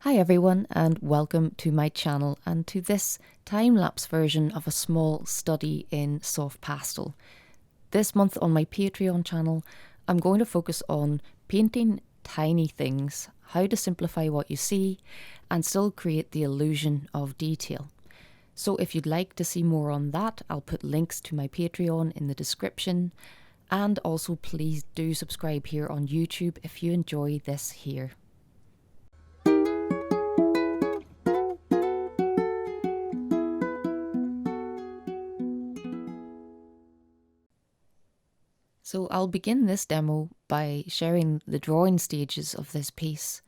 Hi everyone and welcome to my channel and to this time-lapse version of a small study in soft pastel. This month on my Patreon channel I'm going to focus on painting tiny things, how to simplify what you see and still create the illusion of detail. So if you'd like to see more on that, I'll put links to my Patreon in the description, and also please do subscribe here on YouTube if you enjoy this here. So I'll begin this demo by sharing the drawing stages of this piece.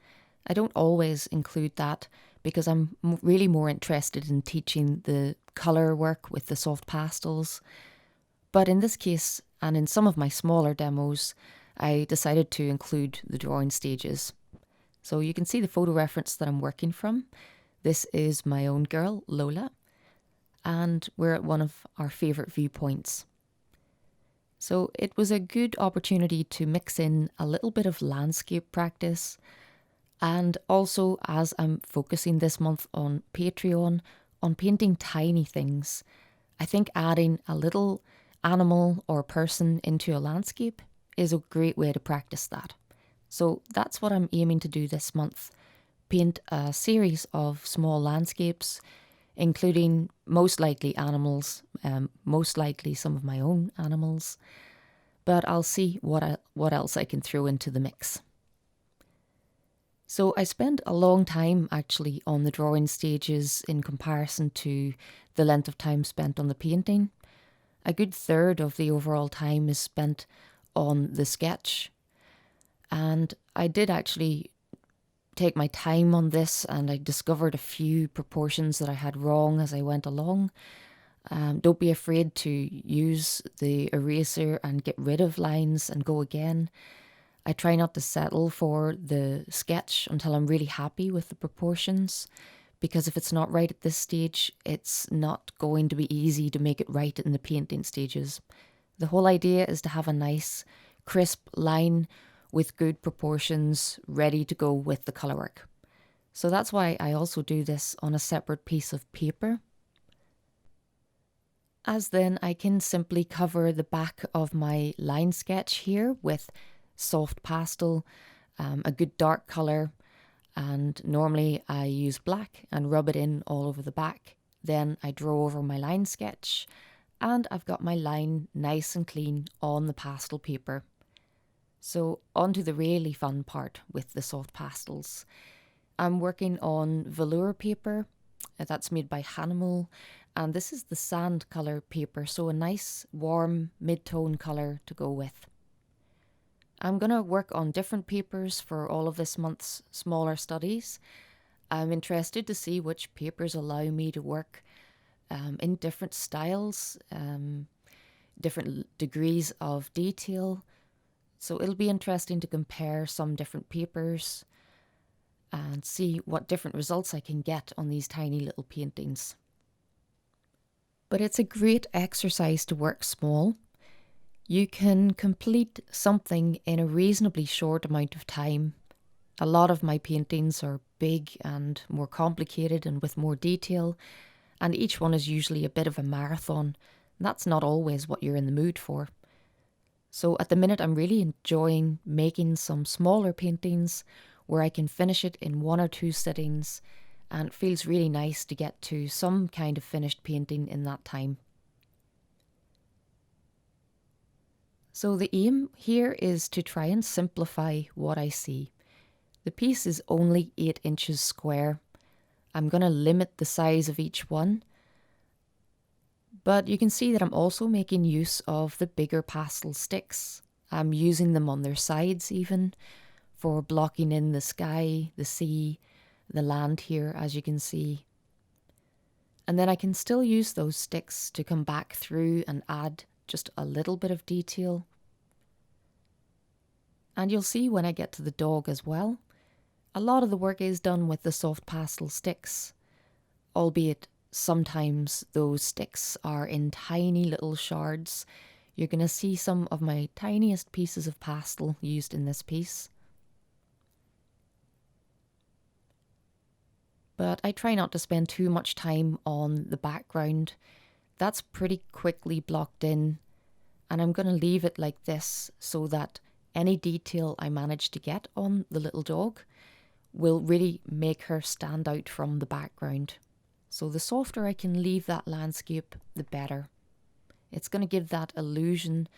I don't always include that because I'm really more interested in teaching the colour work with the soft pastels. But in this case, and in some of my smaller demos, I decided to include the drawing stages. So you can see the photo reference that I'm working from. This is my own girl, Lola, and we're at one of our favourite viewpoints. So it was a good opportunity to mix in a little bit of landscape practice, and also, as I'm focusing this month on Patreon on painting tiny things, I think adding a little animal or person into a landscape is a great way to practice that. So that's what I'm aiming to do this month. Paint a series of small landscapes, including most likely animals, most likely some of my own animals, but I'll see what else I can throw into the mix. So I spent a long time actually on the drawing stages in comparison to the length of time spent on the painting. A good third of the overall time is spent on the sketch, and I did actually take my time on this, and I discovered a few proportions that I had wrong as I went along. Don't be afraid to use the eraser and get rid of lines and go again. I try not to settle for the sketch until I'm really happy with the proportions, because if it's not right at this stage, it's not going to be easy to make it right in the painting stages. The whole idea is to have a nice, crisp line with good proportions ready to go with the colour work. So that's why I also do this on a separate piece of paper, as then I can simply cover the back of my line sketch here with soft pastel, a good dark colour, and normally I use black and rub it in all over the back. Then I draw over my line sketch and I've got my line nice and clean on the pastel paper. So on to the really fun part with the soft pastels. I'm working on velour paper, that's made by Hanimal, and this is the sand colour paper, so a nice warm mid-tone colour to go with. I'm going to work on different papers for all of this month's smaller studies. I'm interested to see which papers allow me to work in different styles, different degrees of detail. So it'll be interesting to compare some different papers and see what different results I can get on these tiny little paintings. But it's a great exercise to work small. You can complete something in a reasonably short amount of time. A lot of my paintings are big and more complicated and with more detail, and each one is usually a bit of a marathon. That's not always what you're in the mood for. So at the minute I'm really enjoying making some smaller paintings where I can finish it in 1 or 2 sittings, and it feels really nice to get to some kind of finished painting in that time. So the aim here is to try and simplify what I see. The piece is only 8 inches square. I'm going to limit the size of each one, but you can see that I'm also making use of the bigger pastel sticks. I'm using them on their sides even for blocking in the sky, the sea, the land here, as you can see. And then I can still use those sticks to come back through and add just a little bit of detail. And you'll see when I get to the dog as well, a lot of the work is done with the soft pastel sticks, albeit sometimes those sticks are in tiny little shards. You're going to see some of my tiniest pieces of pastel used in this piece. but I try not to spend too much time on the background. That's pretty quickly blocked in, and I'm going to leave it like this so that any detail I manage to get on the little dog will really make her stand out from the background. So the softer I can leave that landscape, the better. It's going to give that illusion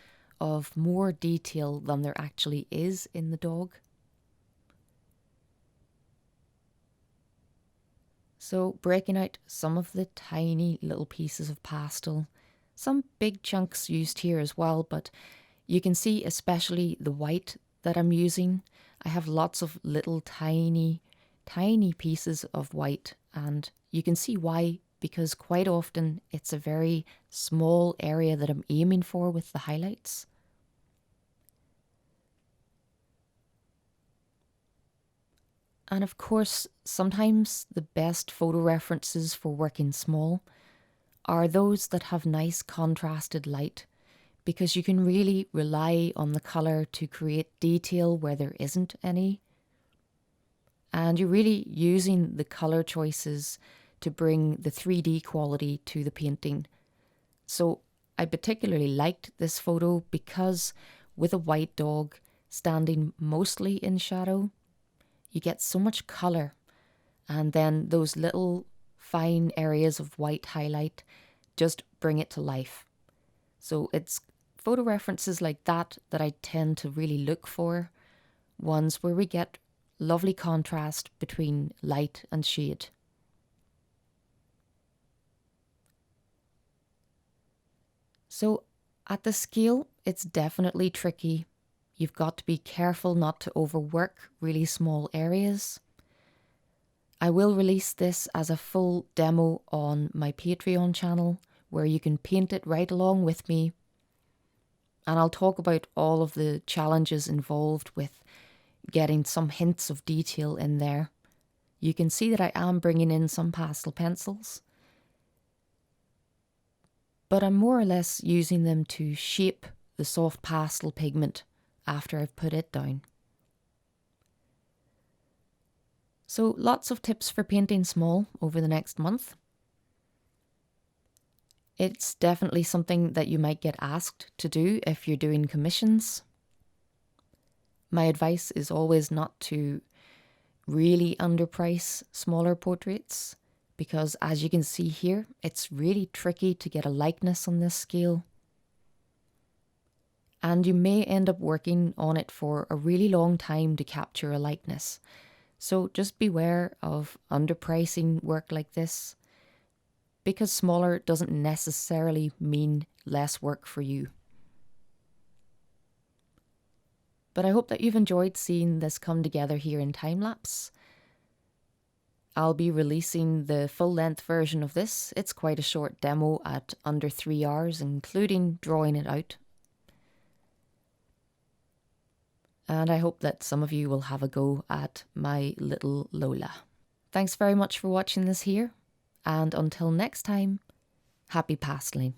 of more detail than there actually is in the dog. So breaking out some of the tiny little pieces of pastel, some big chunks used here as well, but you can see especially the white that I'm using. I have lots of little tiny pieces of white, and you can see why, because quite often it's a very small area that I'm aiming for with the highlights. And of course, sometimes the best photo references for working small are those that have nice contrasted light, because you can really rely on the colour to create detail where there isn't any. And you're really using the colour choices to bring the 3D quality to the painting. So I particularly liked this photo because with a white dog standing mostly in shadow, you get so much colour, and then those little fine areas of white highlight just bring it to life. So it's photo references like that that I tend to really look for, ones where we get lovely contrast between light and shade. So at the scale, it's definitely tricky. You've got to be careful not to overwork really small areas. I will release this as a full demo on my Patreon channel where you can paint it right along with me. And I'll talk about all of the challenges involved with getting some hints of detail in there. You can see that I am bringing in some pastel pencils, but I'm more or less using them to shape the soft pastel pigment after I've put it down. So lots of tips for painting small over the next month. It's definitely something that you might get asked to do if you're doing commissions. My advice is always not to really underprice smaller portraits, because as you can see here, it's really tricky to get a likeness on this scale. And you may end up working on it for a really long time to capture a likeness. So just beware of underpricing work like this, because smaller doesn't necessarily mean less work for you. But I hope that you've enjoyed seeing this come together here in Timelapse. I'll be releasing the full-length version of this. It's quite a short demo at under 3 hours, including drawing it out. And I hope that some of you will have a go at my little Lola. Thanks very much for watching this here, and until next time, happy pasteling.